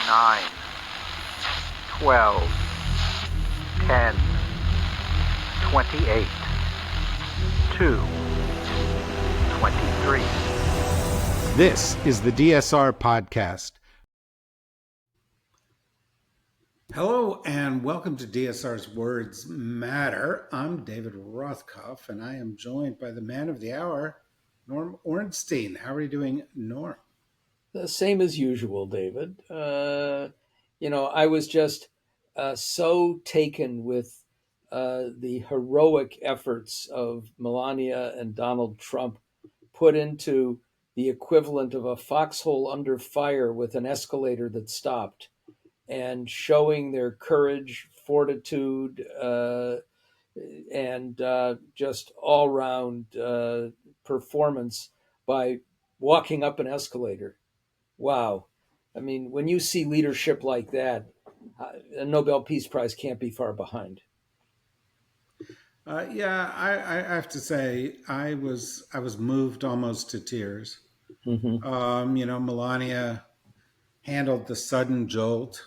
9, 12, 10, 28, 2, 23. This is the DSR Podcast. Hello and welcome to DSR's Words Matter. I'm David Rothkopf and I am joined by the man of the hour, Norm Ornstein. How are you doing, Norm? The same as usual, David. I was just so taken with the heroic efforts of Melania and Donald Trump put into the equivalent of a foxhole under fire with an escalator that stopped, and showing their courage, fortitude, and just all round performance by walking up an escalator. Wow. I mean, when you see leadership like that, a Nobel Peace Prize can't be far behind. I have to say I was moved almost to tears. Melania handled the sudden jolt,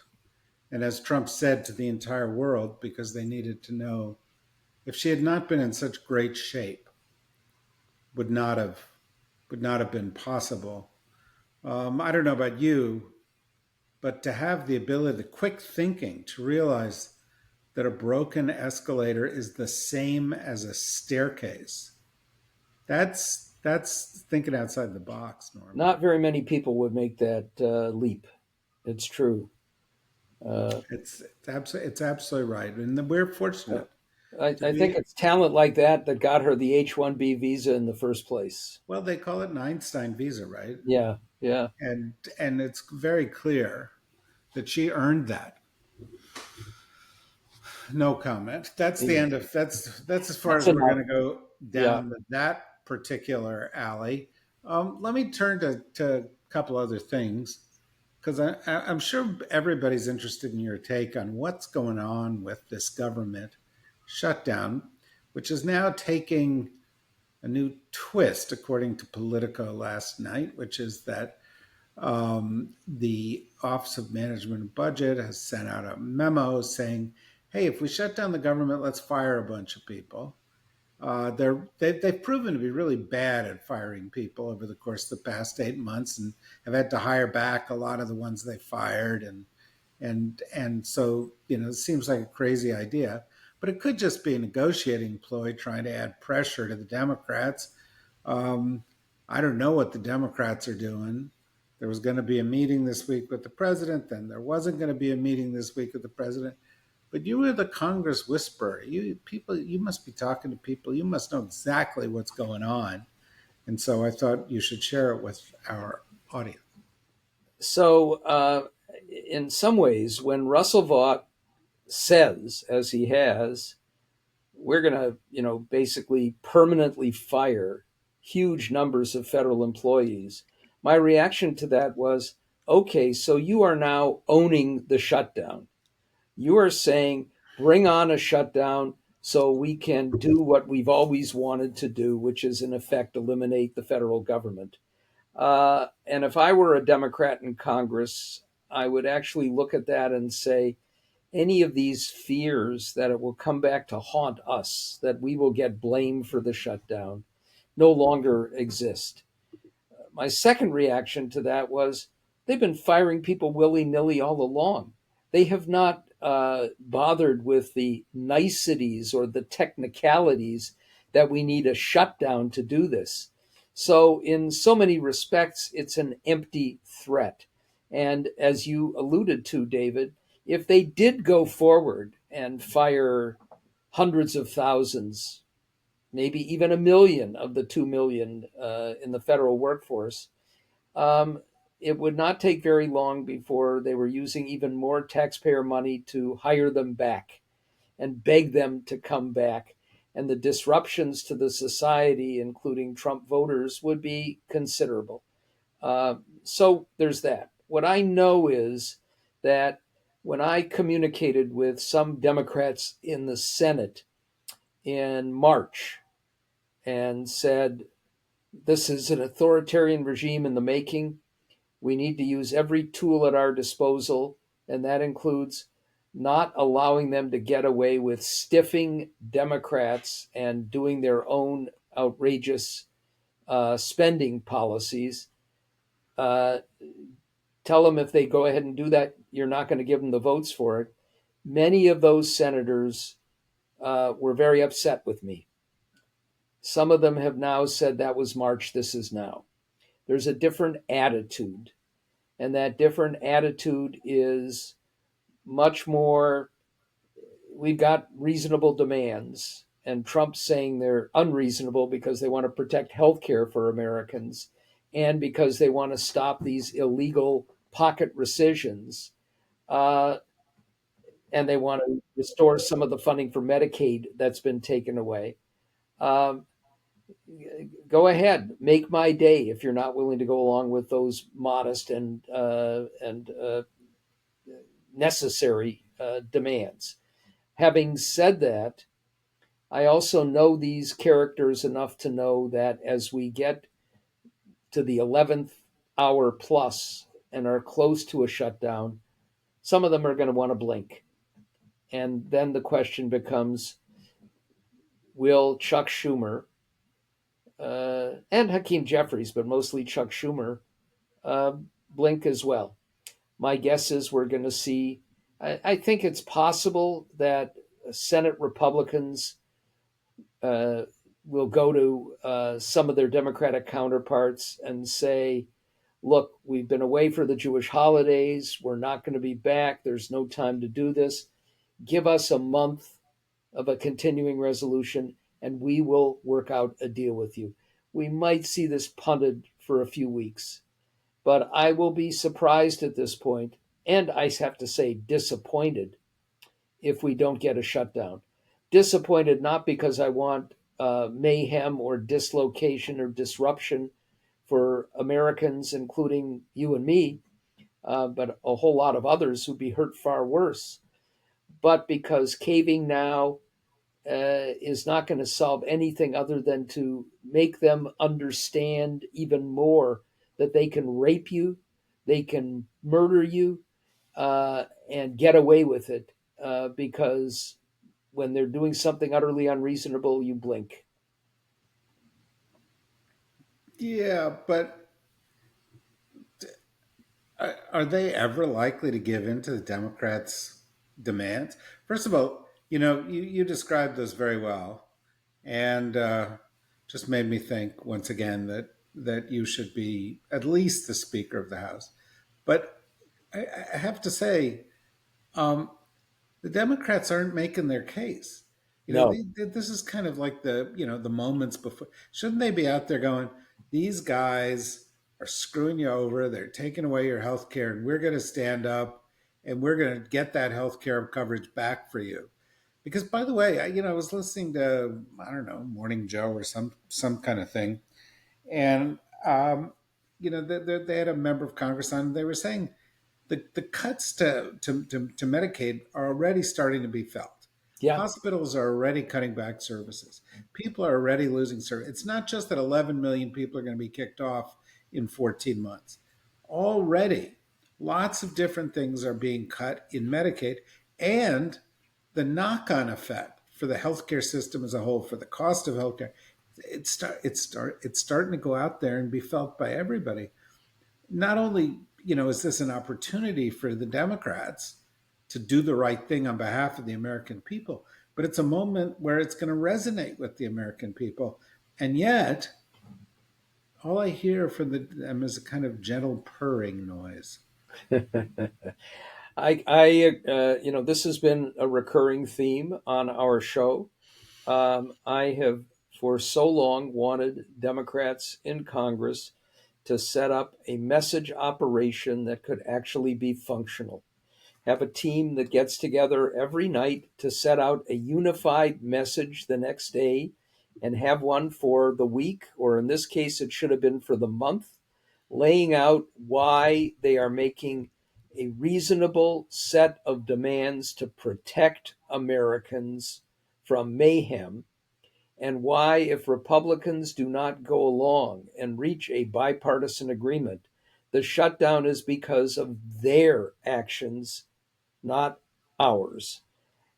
and as Trump said to the entire world, because they needed to know, if she had not been in such great shape, would not have been possible. I don't know about you, but to have the ability, the quick thinking to realize that a broken escalator is the same as a staircase, that's thinking outside the box, Norm. Not very many people would make that leap. It's true. It's absolutely right, and we're fortunate. I think it's talent like that got her the H-1B visa in the first place. Well, they call it an Einstein visa, right? Yeah. And it's very clear that she earned that. No comment. That's the end of that's as far as we're going to go down that particular alley. Let me turn to a couple other things, because I'm sure everybody's interested in your take on what's going on with this government shutdown, which is now taking a new twist, according to Politico last night, which is that the Office of Management and Budget has sent out a memo saying, hey, if we shut down the government, let's fire a bunch of people. They've proven to be really bad at firing people over the course of the past 8 months, and have had to hire back a lot of the ones they fired. And so, it seems like a crazy idea, but it could just be a negotiating ploy trying to add pressure to the Democrats. I don't know what the Democrats are doing. There was going to be a meeting this week with the president, then there wasn't going to be a meeting this week with the president. But you were the Congress whisperer. You must be talking to people. You must know exactly what's going on. And so I thought you should share it with our audience. So in some ways, when Russell Vought says, as he has, we're going to, basically permanently fire huge numbers of federal employees, my reaction to that was, okay, so you are now owning the shutdown. You are saying, bring on a shutdown so we can do what we've always wanted to do, which is, in effect, eliminate the federal government. And if I were a Democrat in Congress, I would actually look at that and say, any of these fears that it will come back to haunt us, that we will get blamed for the shutdown, no longer exist. My second reaction to that was, they've been firing people willy-nilly all along. They have not bothered with the niceties or the technicalities that we need a shutdown to do this. So in so many respects, it's an empty threat. And as you alluded to, David, if they did go forward and fire hundreds of thousands, maybe even 1 million of the 2 million in the federal workforce, it would not take very long before they were using even more taxpayer money to hire them back and beg them to come back. And the disruptions to the society, including Trump voters, would be considerable. So there's that. What I know is that when I communicated with some Democrats in the Senate in March and said, this is an authoritarian regime in the making, We need to use every tool at our disposal, and that includes not allowing them to get away with stiffing Democrats and doing their own outrageous spending policies. Uh, Tell them if they go ahead and do that, you're not going to give them the votes for it. Many of those senators were very upset with me. Some of them have now said that was March, this is now. There's a different attitude, and that different attitude is much more, we've got reasonable demands, and Trump's saying they're unreasonable because they want to protect health care for Americans and because they want to stop these illegal pocket rescissions. Uh, and they want to restore some of the funding for Medicaid that's been taken away. Um, Go ahead, make my day if you're not willing to go along with those modest and necessary demands. Having said that, I also know these characters enough to know that as we get to the 11th hour plus and are close to a shutdown, some of them are going to want to blink. And then the question becomes, will Chuck Schumer and Hakeem Jeffries, but mostly Chuck Schumer, uh, blink as well? My guess is we're going to see, I think it's possible that Senate Republicans uh, will go to some of their Democratic counterparts and say, look, we've been away for the Jewish holidays. We're not going to be back. There's no time to do this. Give us a month of a continuing resolution and we will work out a deal with you. We might see this punted for a few weeks, but I will be surprised at this point, and I have to say disappointed if we don't get a shutdown. Disappointed not because I want mayhem or dislocation or disruption for Americans, including you and me, but a whole lot of others who'd be hurt far worse, but because caving now is not going to solve anything other than to make them understand even more that they can rape you, they can murder you, and get away with it because when they're doing something utterly unreasonable, you blink. Yeah, but are they ever likely to give in to the Democrats' demands? First of all, you described those very well, and just made me think once again that you should be at least the Speaker of the House. But I have to say, um, the Democrats aren't making their case. No. This is kind of like the moments before. Shouldn't they be out there going, these guys are screwing you over. They're taking away your health care, and we're going to stand up and we're going to get that health care coverage back for you. Because, by the way, I was listening to, I don't know, Morning Joe or some kind of thing, and they had a member of Congress on. They were saying the cuts to Medicaid are already starting to be felt. Yeah. Hospitals are already cutting back services. People are already losing service. It's not just that 11 million people are going to be kicked off in 14 months. Already, lots of different things are being cut in Medicaid, and the knock-on effect for the healthcare system as a whole, for the cost of healthcare, it's starting to go out there and be felt by everybody. Not only is this an opportunity for the Democrats to do the right thing on behalf of the American people, but it's a moment where it's going to resonate with the American people. And yet, all I hear from them is a kind of gentle purring noise. This has been a recurring theme on our show. I have for so long wanted Democrats in Congress to set up a message operation that could actually be functional. Have a team that gets together every night to set out a unified message the next day and have one for the week, or in this case, it should have been for the month, laying out why they are making a reasonable set of demands to protect Americans from mayhem, and why, if Republicans do not go along and reach a bipartisan agreement, The shutdown is because of their actions, not ours.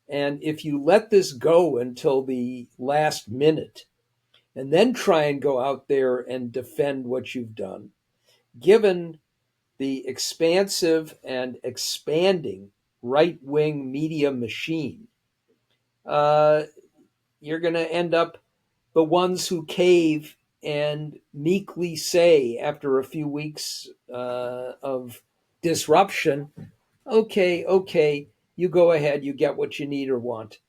And if you let this go until the last minute and then try and go out there and defend what you've done, given the expansive and expanding right wing media machine, uh, you're going to end up the ones who cave and meekly say, after a few weeks of disruption, okay, okay, you go ahead, you get what you need or want.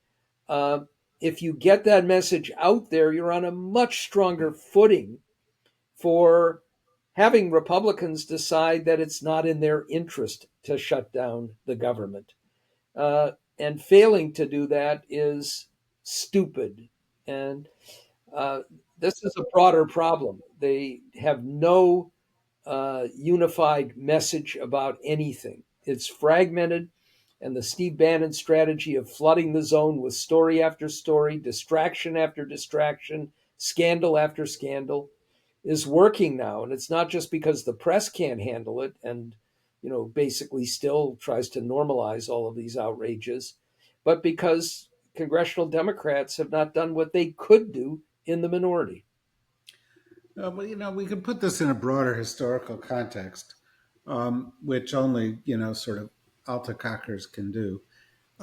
Uh, if you get that message out there, you're on a much stronger footing for having Republicans decide that it's not in their interest to shut down the government. And failing to do that is stupid. And uh, this is a broader problem. They have no unified message about anything. It's fragmented, and the Steve Bannon strategy of flooding the zone with story after story, distraction after distraction, scandal after scandal is working now. And it's not just because the press can't handle it and, basically still tries to normalize all of these outrages, but because congressional Democrats have not done what they could do in the minority. Well, we could put this in a broader historical context, which only, sort of alta-cockers can do.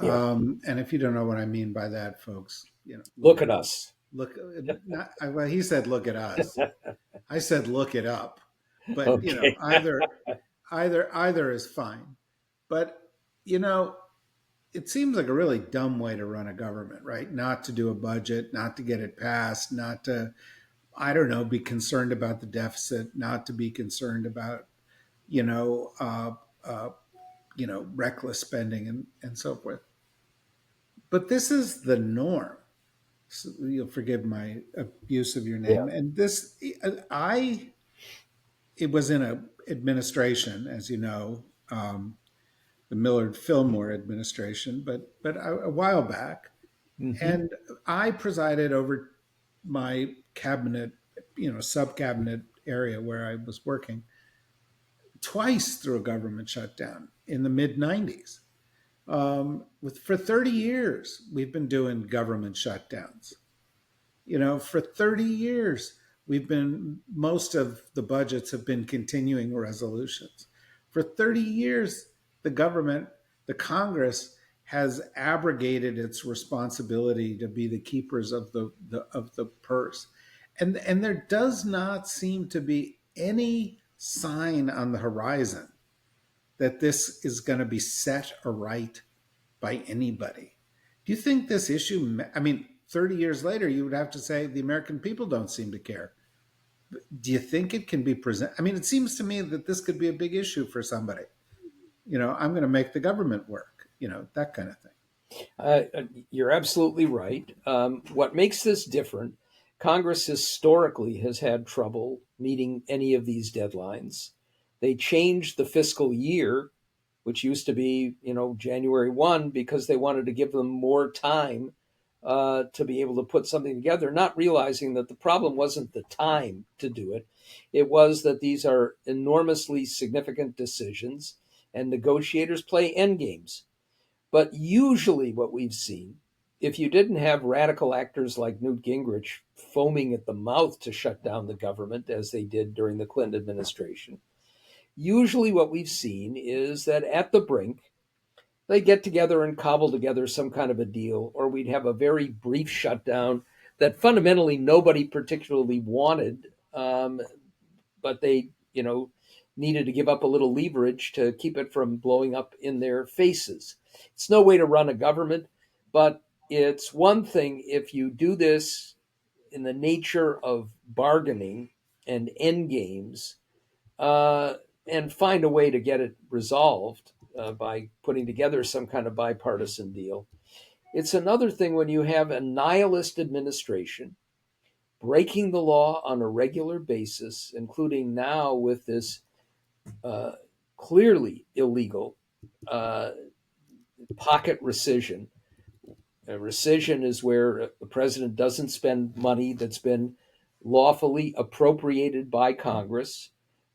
Yeah. And if you don't know what I mean by that, folks, look Look it at up. us. Look, well, he said, look at us. I said, look it up. But, Okay. either is fine. But, you know, it seems like a really dumb way to run a government, right? Not to do a budget, not to get it passed, not to, I don't know, be concerned about the deficit, not to be concerned about, you know, uh, uh, reckless spending and so forth. But this is the norm. So you'll forgive my abuse of your Yeah. name. And this, I, it was in a administration, as you know, the Millard Fillmore administration, but a while back, Mm-hmm. and I presided over my cabinet, sub cabinet area where I was working twice through a government shutdown in the mid '90s. For 30 years, we've been doing government shutdowns. For 30 years, most of the budgets have been continuing resolutions. For 30 years, the government, the Congress, has abrogated its responsibility to be the keepers of the purse. And there does not seem to be any sign on the horizon that this is going to be set aright by anybody. Do you think this issue, I mean, 30 years later, you would have to say the American people don't seem to care. Do you think it can be present? I mean, it seems to me that this could be a big issue for somebody. I'm going to make the government work, that kind of thing. You're absolutely right. What makes this different, Congress historically has had trouble meeting any of these deadlines. They changed the fiscal year, which used to be, January 1, because they wanted to give them more time to be able to put something together, not realizing that the problem wasn't the time to do it. It was that these are enormously significant decisions, and negotiators play end games. But usually, what we've seen, if you didn't have radical actors like Newt Gingrich foaming at the mouth to shut down the government, as they did during the Clinton administration, usually what we've seen is that at the brink, they get together and cobble together some kind of a deal, or we'd have a very brief shutdown that fundamentally nobody particularly wanted, but they, needed to give up a little leverage to keep it from blowing up in their faces. It's no way to run a government, but it's one thing if you do this in the nature of bargaining and end games, uh, and find a way to get it resolved by putting together some kind of bipartisan deal. It's another thing when you have a nihilist administration breaking the law on a regular basis, including now with this uh, clearly illegal uh, pocket rescission. Rescission is where the president doesn't spend money that's been lawfully appropriated by Congress.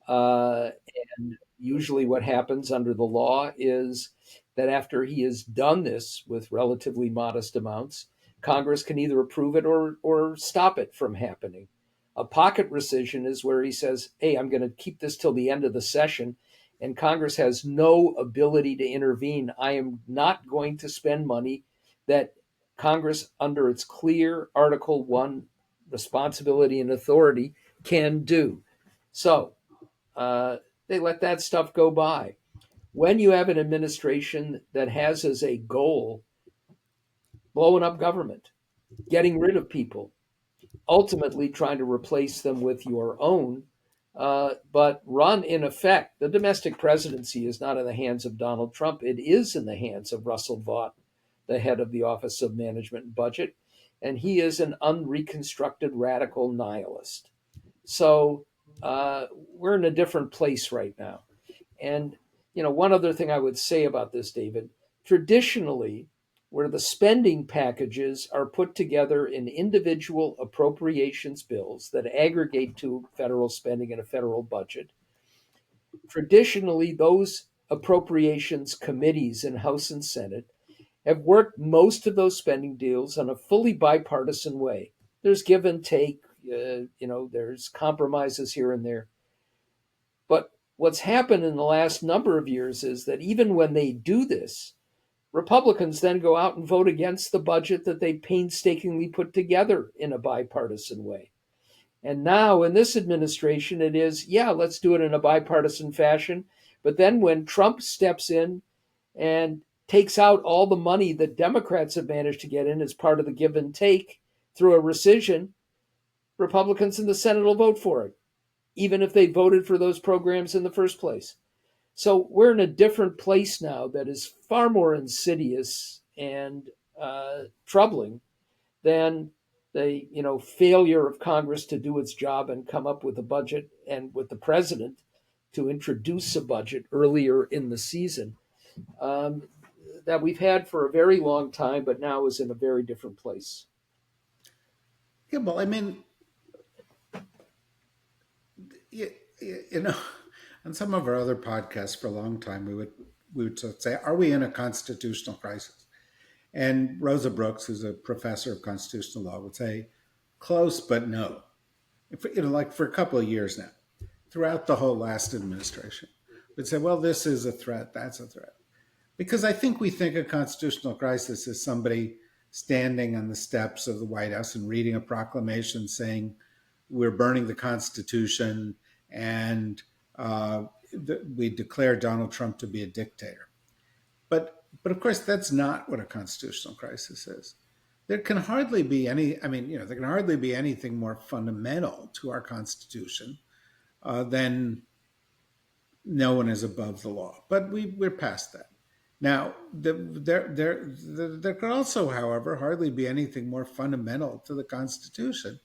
Uh, and usually, what happens under the law is that after he has done this with relatively modest amounts, Congress can either approve it or stop it from happening. A pocket rescission is where he says, "Hey, I'm going to keep this till the end of the session," and Congress has no ability to intervene. I am not going to spend money that Congress, under its clear Article 1 responsibility and authority, can do. So uh, they let that stuff go by. When you have an administration that has as a goal blowing up government, getting rid of people, ultimately trying to replace them with your own, but run in effect, the domestic presidency is not in the hands of Donald Trump. It is in the hands of Russell Vought, the head of the Office of Management and Budget, and he is an unreconstructed radical nihilist. So we're in a different place right now. And one other thing I would say about this, David, traditionally, where the spending packages are put together in individual appropriations bills that aggregate to federal spending in a federal budget, traditionally those appropriations committees in House and Senate have worked most of those spending deals in a fully bipartisan way. There's give and take, there's compromises here and there. But what's happened in the last number of years is that even when they do this, Republicans then go out and vote against the budget that they painstakingly put together in a bipartisan way. And now in this administration, it is, yeah, let's do it in a bipartisan fashion. But then when Trump steps in and takes out all the money that Democrats have managed to get in as part of the give and take through a rescission, Republicans in the Senate will vote for it, even if they voted for those programs in the first place. So we're in a different place now that is far more insidious and troubling than the failure of Congress to do its job and come up with a budget, and with the president to introduce a budget earlier in the season, that we've had for a very long time, but now is in a very different place. Yeah, well, I mean, you, you know, on some of our other podcasts for a long time, we would sort of say, "Are we in a constitutional crisis?" And Rosa Brooks, who's a professor of constitutional law, would say, "Close, but no." Like for a couple of years now, throughout the whole last administration, would say, "Well, this is a threat. That's a threat." Because I think we think a constitutional crisis is somebody standing on the steps of the White House and reading a proclamation saying, "We're burning the Constitution and we declare Donald Trump to be a dictator." But of course, that's not what a constitutional crisis is. There can hardly be any. I mean, there can hardly be anything more fundamental to our Constitution than no one is above the law. But we're past that. Now, there could also, however, hardly be anything more fundamental to the Constitution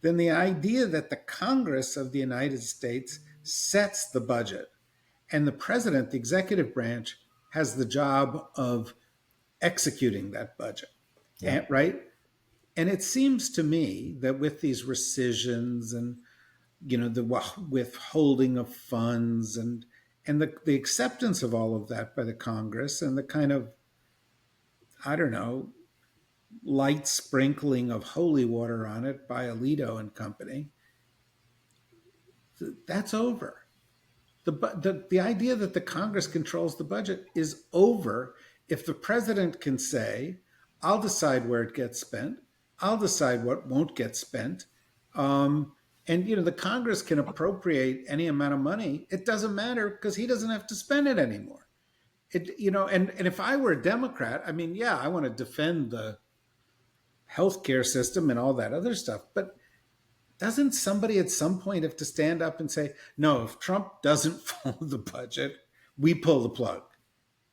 than the idea that the Congress of the United States sets the budget, and the president, the executive branch, has the job of executing that budget. Yeah. Right? And it seems to me that with these rescissions and the withholding of funds and the acceptance of all of that by the Congress and the kind of, I don't know, light sprinkling of holy water on it by Alito and company, that's over. The idea that the Congress controls the budget is over if the president can say, "I'll decide where it gets spent. I'll decide what won't get spent." And the Congress can appropriate any amount of money. It doesn't matter because he doesn't have to spend it anymore. And if I were a Democrat, I mean, yeah, I want to defend the healthcare system and all that other stuff, but doesn't somebody at some point have to stand up and say, "No, if Trump doesn't follow the budget, we pull the plug"?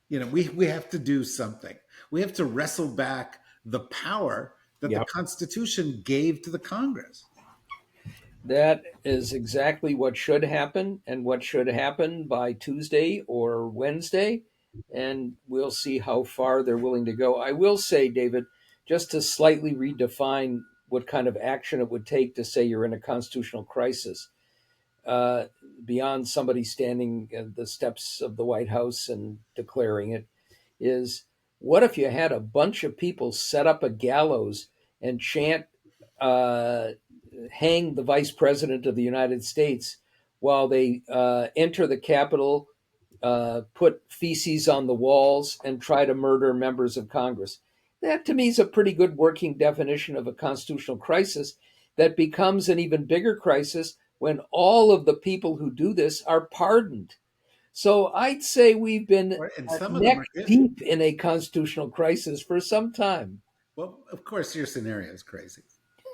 We have to do something. We have to wrestle back the power that the Yep. Constitution gave to the Congress. That is exactly what should happen, and what should happen by Tuesday or Wednesday. And we'll see how far they're willing to go. I will say, David, just to slightly redefine what kind of action it would take to say you're in a constitutional crisis, beyond somebody standing at the steps of the White House and declaring it, is what if you had a bunch of people set up a gallows and chant, uh, hang the vice president of the United States while they enter the Capitol, put feces on the walls, and try to murder members of Congress? That to me is a pretty good working definition of a constitutional crisis that becomes an even bigger crisis when all of the people who do this are pardoned. So I'd say we've been And some of them neck are good. deep in a constitutional crisis for some time. Well, of course, your scenario is crazy,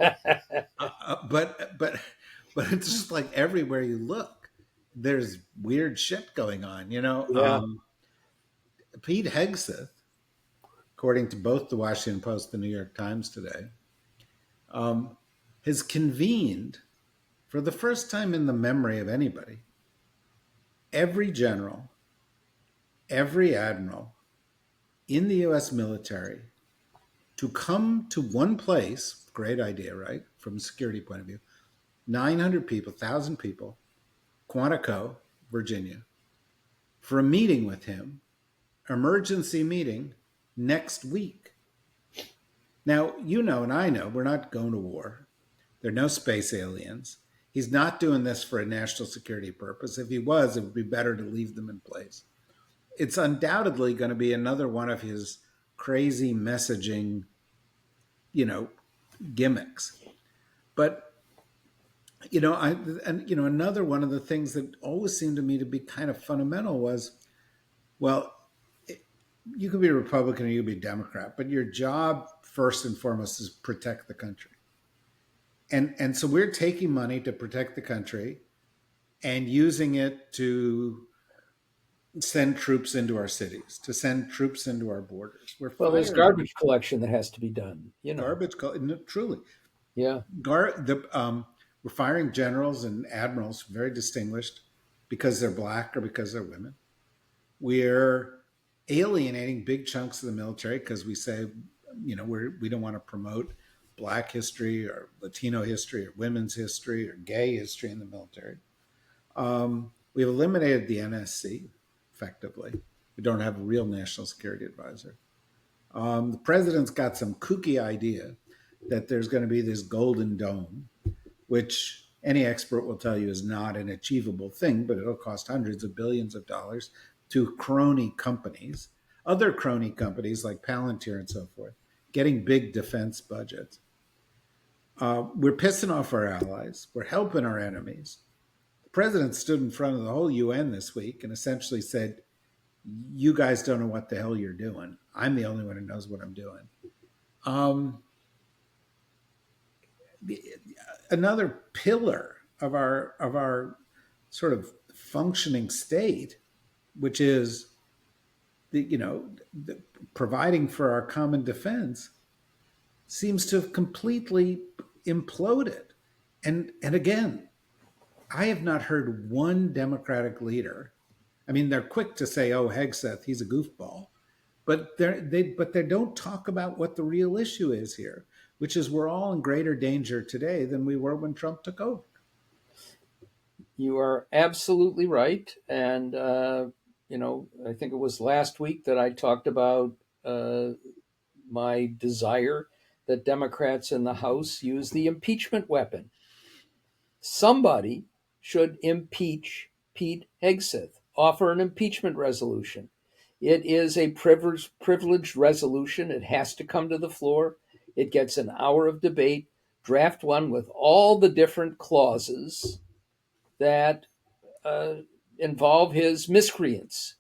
but it's just like everywhere you look, there's weird shit going on. Yeah. Pete Hegseth, according to both the Washington Post and the New York Times today, um, has convened for the first time in the memory of anybody every general, every admiral in the U.S. military to come to one place. Great idea, right? From a security point of view. 900 people, 1,000 people, Quantico, Virginia, for a meeting with him, emergency meeting next week. Now, you know, and I know, we're not going to war. There are no space aliens. He's not doing this for a national security purpose. If he was, it would be better to leave them in place. It's undoubtedly going to be another one of his crazy messaging, you know, gimmicks. But another one of the things that always seemed to me to be kind of fundamental was, well, you could be a Republican or you could be a Democrat, but your job first and foremost is protect the country. And so we're taking money to protect the country and using it to send troops into our cities, to send troops into our borders. Well, there's garbage collection that has to be done. Truly. Yeah. We're firing generals and admirals, very distinguished, because they're black or because they're women. We're alienating big chunks of the military because we say, we don't want to promote black history or Latino history or women's history or gay history in the military. We've eliminated the NSC effectively. We don't have a real national security advisor. The president's got some kooky idea that there's going to be this golden dome, which any expert will tell you is not an achievable thing, but it'll cost hundreds of billions of dollars to crony companies, other crony companies like Palantir and so forth, getting big defense budgets. We're pissing off our allies. We're helping our enemies. The president stood in front of the whole UN this week and essentially said, you guys don't know what the hell you're doing. I'm the only one who knows what I'm doing. Another pillar of our sort of functioning state, which is the providing for our common defense, seems to have completely imploded. And again, I have not heard one Democratic leader. I mean, they're quick to say, "Oh, Hegseth, he's a goofball," but they don't talk about what the real issue is here, which is we're all in greater danger today than we were when Trump took over. You are absolutely right, and I think it was last week that I talked about my desire that Democrats in the House use the impeachment weapon. Somebody should impeach Pete Hegseth, offer an impeachment resolution. It is a privileged resolution. It has to come to the floor. It gets an hour of debate. Draft one with all the different clauses that involve his miscreants.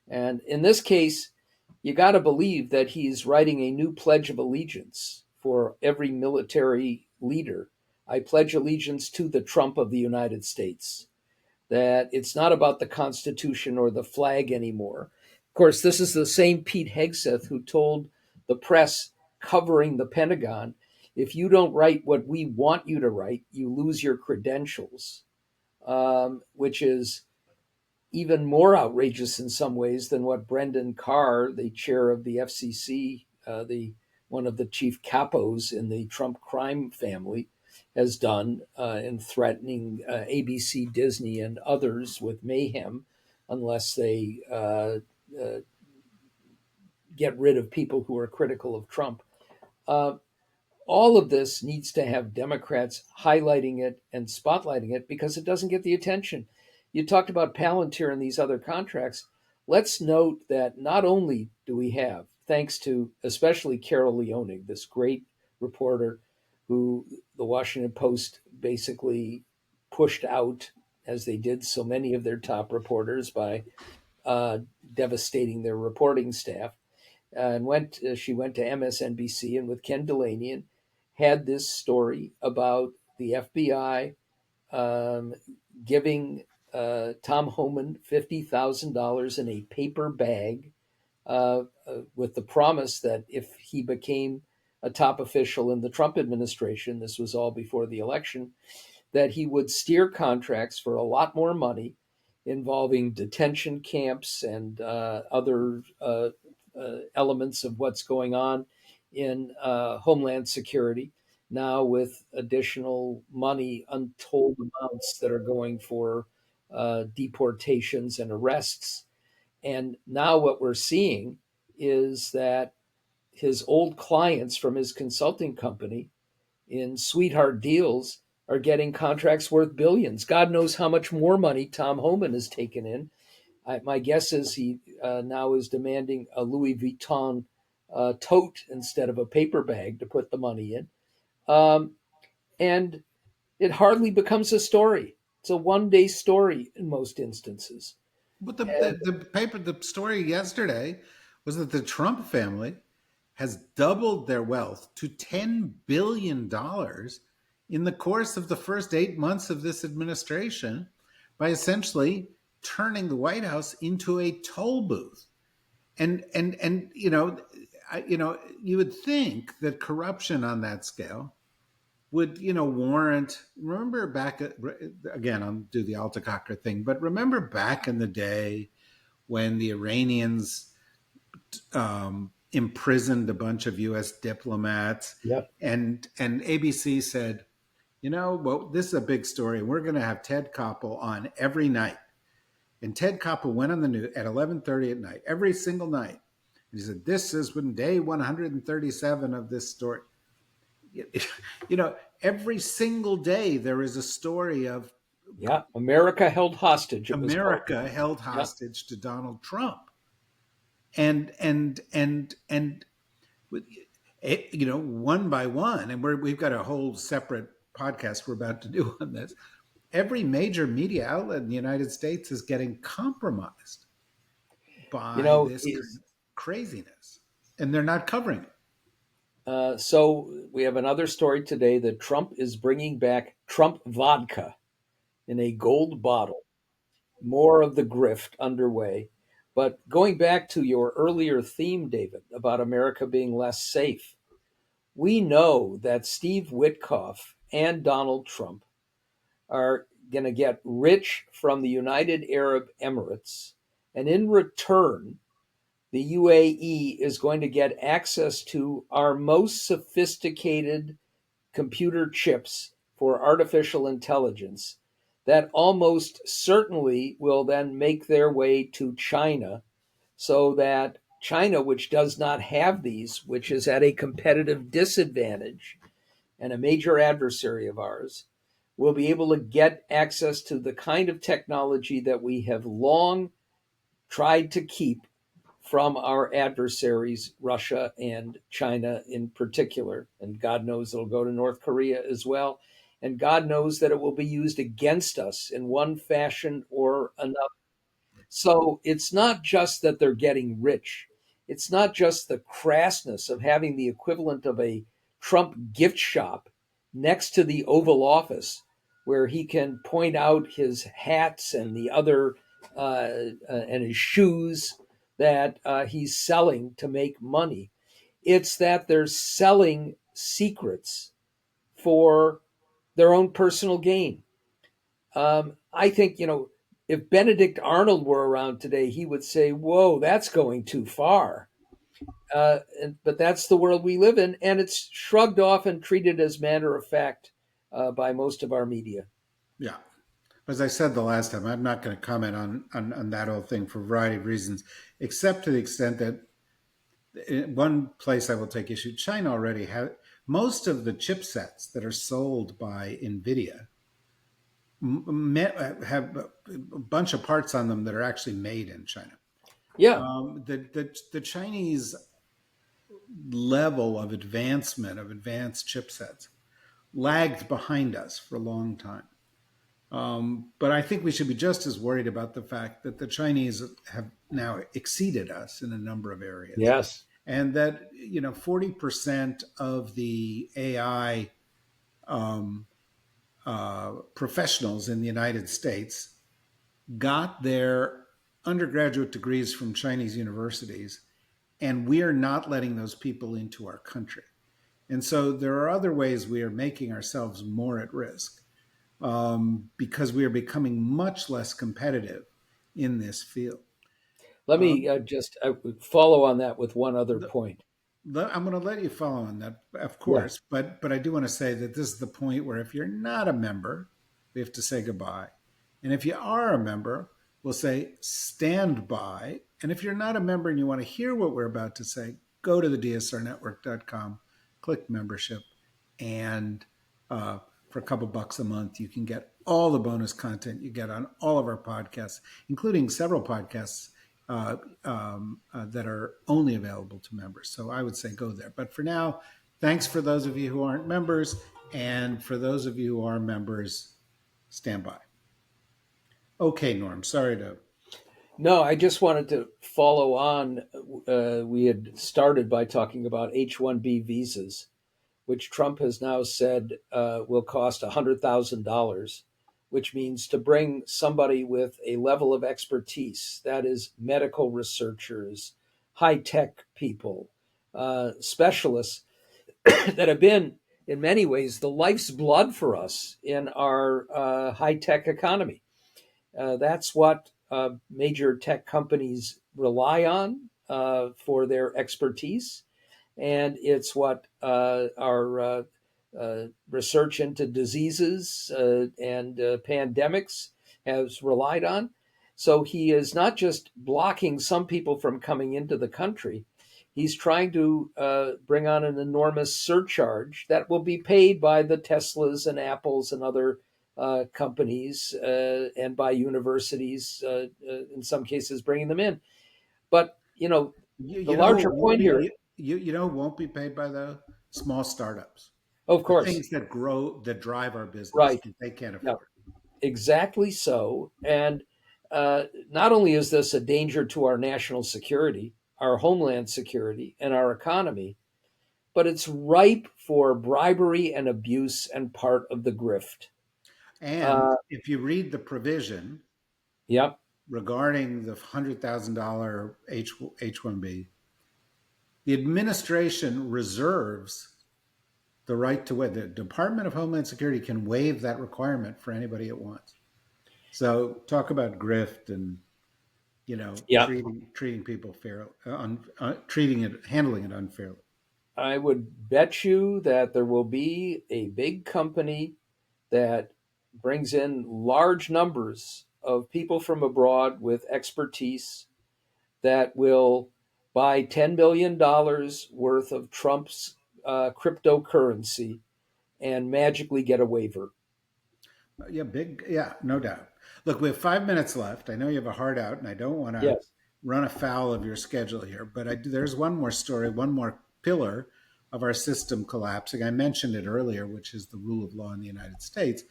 And in this case, you got to believe that he's writing a new Pledge of Allegiance for every military leader. I pledge allegiance to the Trump of the United States. That it's not about the Constitution or the flag anymore. Of course, this is the same Pete Hegseth who told the press covering the Pentagon, if you don't write what we want you to write, you lose your credentials, which is even more outrageous in some ways than what Brendan Carr, the chair of the FCC, one of the chief capos in the Trump crime family, has done in threatening ABC, Disney, and others with mayhem unless they get rid of people who are critical of Trump. Uh, all of this needs to have Democrats highlighting it and spotlighting it because it doesn't get the attention. You talked about Palantir and these other contracts. Let's note that not only do we have, thanks to especially Carol Leonig, this great reporter who the Washington Post basically pushed out, as they did so many of their top reporters, by devastating their reporting staff, and she went to MSNBC and with Ken Delaney and had this story about the FBI giving Tom Homan $50,000 in a paper bag with the promise that if he became a top official in the Trump administration, this was all before the election, that he would steer contracts for a lot more money involving detention camps and other elements of what's going on in Homeland Security. Now, with additional money, untold amounts that are going for deportations and arrests. And now, what we're seeing is that his old clients from his consulting company in sweetheart deals are getting contracts worth billions. God knows how much more money Tom Homan has taken in. My guess is he now is demanding a Louis Vuitton tote instead of a paper bag to put the money in. And it hardly becomes a story. It's a one-day story in most instances. But And the story yesterday was that the Trump family has doubled their wealth to $10 billion in the course of the first 8 months of this administration by essentially turning the White House into a toll booth. And you would think that corruption on that scale would warrant. Remember back again, I'll do the Altacocker thing, but remember back in the day when the Iranians imprisoned a bunch of U.S. diplomats, yep. and ABC said, well, this is a big story. We're going to have Ted Koppel on every night. And Ted Koppel went on the news at 11:30 at night, every single night. And he said, this is when day 137 of this story. Every single day there is a story of America held hostage. America held hostage to Donald Trump. And one by one, and we've got a whole separate podcast we're about to do on this. Every major media outlet in the United States is getting compromised by this craziness, and they're not covering it. So we have another story today that Trump is bringing back Trump vodka in a gold bottle. More of the grift underway. But going back to your earlier theme, David, about America being less safe, we know that Steve Witkoff and Donald Trump are going to get rich from the United Arab Emirates. And in return, the UAE is going to get access to our most sophisticated computer chips for artificial intelligence that almost certainly will then make their way to China, so that China, which does not have these, which is at a competitive disadvantage and a major adversary of ours, will be able to get access to the kind of technology that we have long tried to keep from our adversaries, Russia and China in particular. And God knows it'll go to North Korea as well. And God knows that it will be used against us in one fashion or another. So it's not just that they're getting rich. It's not just the crassness of having the equivalent of a Trump gift shop next to the Oval Office, where he can point out his hats and the other and his shoes that he's selling to make money. It's that they're selling secrets for their own personal gain. I think, if Benedict Arnold were around today, he would say, whoa, that's going too far. But that's the world we live in, and it's shrugged off and treated as matter of fact by most of our media. Yeah. As I said the last time, I'm not going to comment on that whole thing for a variety of reasons, except to the extent that in one place I will take issue. China already has most of the chipsets that are sold by NVIDIA have a bunch of parts on them that are actually made in China. Yeah. The Chinese level of advancement of advanced chipsets lagged behind us for a long time. But I think we should be just as worried about the fact that the Chinese have now exceeded us in a number of areas, Yes. and that 40% of the AI um, professionals in the United States got their undergraduate degrees from Chinese universities, and we are not letting those people into our country. And so there are other ways we are making ourselves more at risk because we are becoming much less competitive in this field. Let me Um, just follow on that with one other the, point. I'm going to let you follow on that, of Yeah. course, but I do want to say that this is the point where if you're not a member, we have to say goodbye. And if you are a member, we'll say stand by. And if you're not a member and you want to hear what we're about to say, go to the dsrnetwork.com, click membership, and for a couple bucks a month, you can get all the bonus content you get on all of our podcasts, including several podcasts that are only available to members. So I would say go there. But for now, thanks for those of you who aren't members. And for those of you who are members, stand by. Okay, Norm, sorry to. No, I just wanted to follow on. We had started by talking about H-1B visas, which Trump has now said will cost $100,000, which means to bring somebody with a level of expertise, that is, medical researchers, high tech people, specialists that have been, in many ways, the life's blood for us in our high tech economy. That's what major tech companies rely on for their expertise. And it's what our research into diseases and pandemics has relied on. So he is not just blocking some people from coming into the country. He's trying to bring on an enormous surcharge that will be paid by the Teslas and Apples and other companies and by universities, in some cases, bringing them in. But, You, the you know who larger won't point be here, you know who won't be paid by the small startups, of the course, things that grow that drive our business right. that they can't Yeah, afford. exactly so. And not only is this a danger to our national security, our homeland security, and our economy, but it's ripe for bribery and abuse and part of the grift. And Uh, if you read the provision yep. regarding the $100,000 H1B, the administration reserves the right to waive. The Department of Homeland Security can waive that requirement for anybody it wants. So talk about grift and Yep. treating people fairly, treating it, handling it unfairly. I would bet you that there will be a big company that brings in large numbers of people from abroad with expertise that will buy $10 billion worth of Trump's cryptocurrency and magically get a waiver. Yeah, big. Yeah, no doubt. Look, we have 5 minutes left. I know you have a hard out, and I don't want to Yes. run afoul of your schedule here, but there's one more story, one more pillar of our system collapsing. I mentioned it earlier, which is the rule of law in the United States.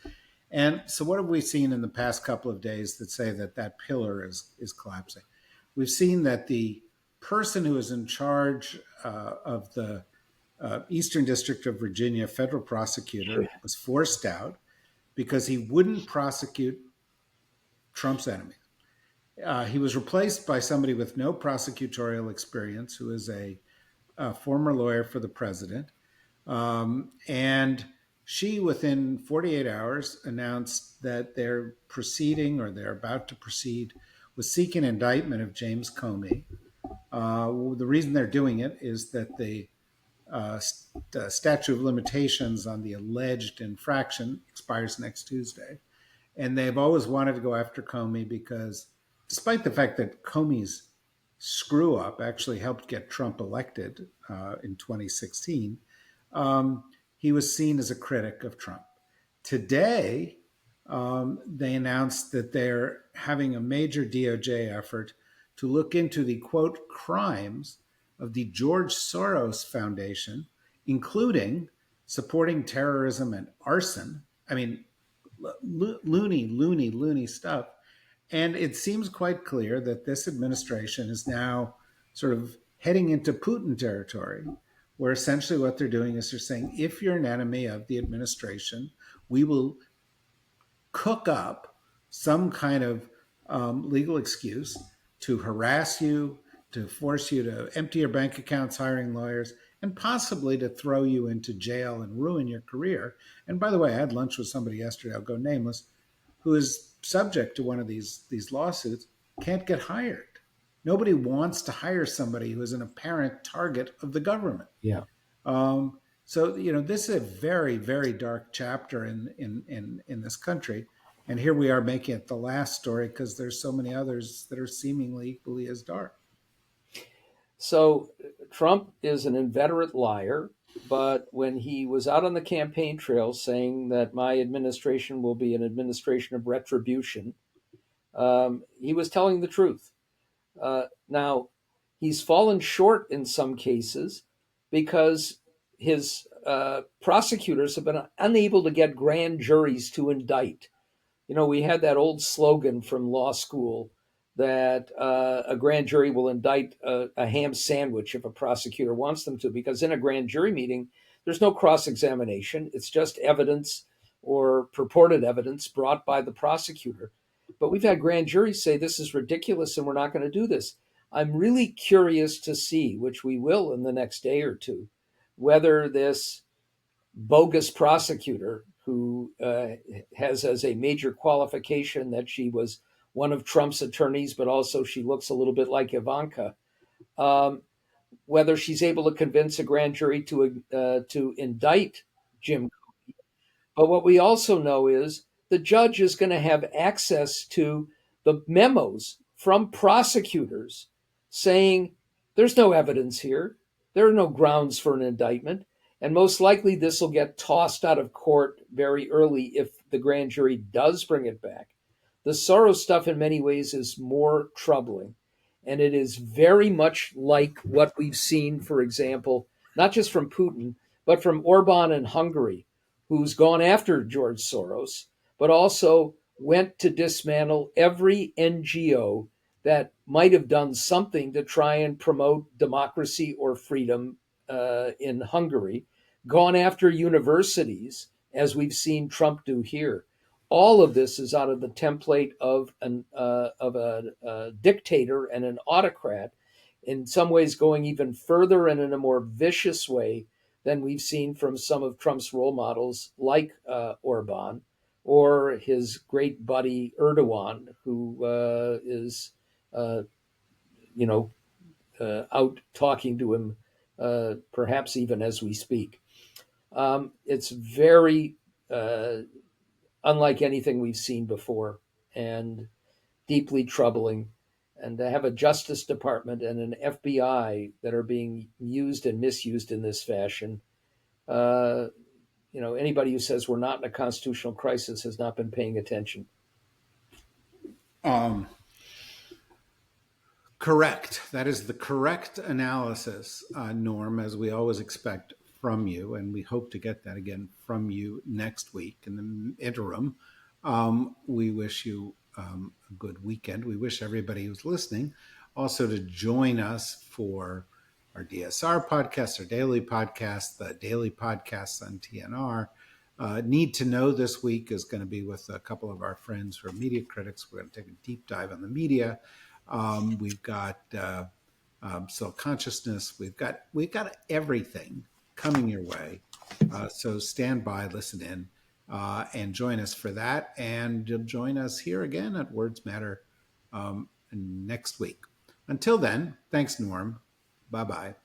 And so, what have we seen in the past couple of days that say that that pillar is collapsing? We've seen that the person who is in charge of the Eastern District of Virginia federal prosecutor was forced out because he wouldn't prosecute Trump's enemies. He was replaced by somebody with no prosecutorial experience, who is a former lawyer for the president. And she, within 48 hours, announced that they're proceeding or they're about to proceed with seeking indictment of James Comey. The reason they're doing it is that the statute of limitations on the alleged infraction expires next Tuesday. And they've always wanted to go after Comey because, despite the fact that Comey's screw up actually helped get Trump elected in 2016, he was seen as a critic of Trump. Today, they announced that they're having a major DOJ effort to look into the quote crimes of the George Soros Foundation, including supporting terrorism and arson. I mean, loony stuff. And it seems quite clear that this administration is now sort of heading into Putin territory, where essentially what they're doing is they're saying, if you're an enemy of the administration, we will cook up some kind of legal excuse to harass you, to force you to empty your bank accounts hiring lawyers, and possibly to throw you into jail and ruin your career. And by the way, I had lunch with somebody yesterday, I'll go nameless, who is subject to one of these lawsuits, can't get hired. Nobody wants to hire somebody who is an apparent target of the government. Yeah. So this is a very, very dark chapter in this country, and here we are making it the last story because there's so many others that are seemingly equally as dark. So Trump is an inveterate liar, but when he was out on the campaign trail saying that my administration will be an administration of retribution, he was telling the truth. Now, he's fallen short in some cases because his prosecutors have been unable to get grand juries to indict. We had that old slogan from law school that a grand jury will indict a ham sandwich if a prosecutor wants them to, because in a grand jury meeting, there's no cross-examination. It's just evidence or purported evidence brought by the prosecutor. But we've had grand juries say this is ridiculous and we're not going to do this. I'm really curious to see, which we will in the next day or two, whether this bogus prosecutor who has as a major qualification that she was one of Trump's attorneys, but also she looks a little bit like Ivanka, whether she's able to convince a grand jury to indict Jim. But what we also know is the judge is going to have access to the memos from prosecutors saying there's no evidence here. There are no grounds for an indictment. And most likely this will get tossed out of court very early if the grand jury does bring it back. The Soros stuff in many ways is more troubling. And it is very much like what we've seen, for example, not just from Putin, but from Orban in Hungary, who's gone after George Soros, but also went to dismantle every NGO that might have done something to try and promote democracy or freedom in Hungary, gone after universities, as we've seen Trump do here. All of this is out of the template of a dictator and an autocrat, in some ways going even further and in a more vicious way than we've seen from some of Trump's role models like Orban or his great buddy Erdogan, who is out talking to him, perhaps even as we speak. It's very unlike anything we've seen before and deeply troubling. And to have a Justice Department and an FBI that are being used and misused in this fashion, anybody who says we're not in a constitutional crisis has not been paying attention. Correct. That is the correct analysis, Norm, as we always expect from you. And we hope to get that again from you next week. In the interim, we wish you a good weekend. We wish everybody who's listening also to join us for our DSR podcast, our daily podcast, the daily podcasts on TNR. Need to Know this week is going to be with a couple of our friends who are media critics. We're going to take a deep dive on the media. We've got self-consciousness. We've got everything coming your way. So stand by, listen in, and join us for that. And join us here again at Words Matter next week. Until then, thanks, Norm. Bye-bye.